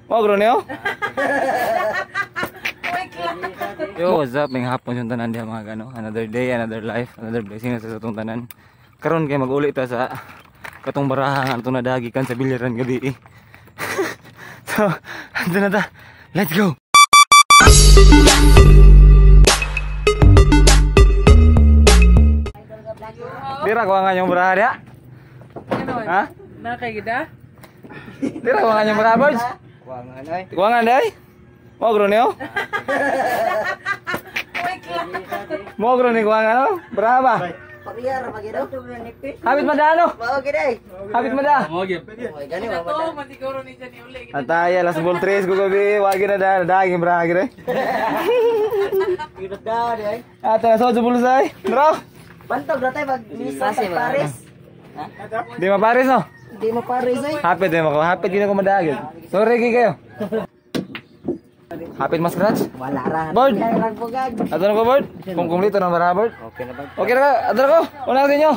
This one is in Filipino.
Magro niyo? Yo, what's up? May hapon yung tanan diha mga gano. Another day, another life, another blessing sa atong tanan. Karon kay mag-uli ta sa katong barahan atong nadagikan sa biliran gabi. So, ando na ta. Let's go. Dira ko nga yung barahan ya. Ha? Nakay gida? Dira ko nga yung barahan, boys. Kuangan day. Mogro niyo? Mogro ni kuangan no? Berapa? Pagiyar magiro. Habit madano. Mao gid. Habit mada. Mo gyud. Oy gani wa To man siguro ni ni uli. Ataya las bol 3 ko gabi, wagi na daging bra gire. Gid da day. Ata so bulsay. Bro. Bantog na tay mag misa sa Paris. Di ma Paris no? Di mo Paris ay. Hapit din ako. Hapit din ako madagig. Sorry gi kayo. Hapit mas scratch? Wala ra. Bird. Ragbugag. Ato na ko bird? Kung kumplito na ba bird? Okay na ba? Okay na ka. Ato na ko. Una sa inyo.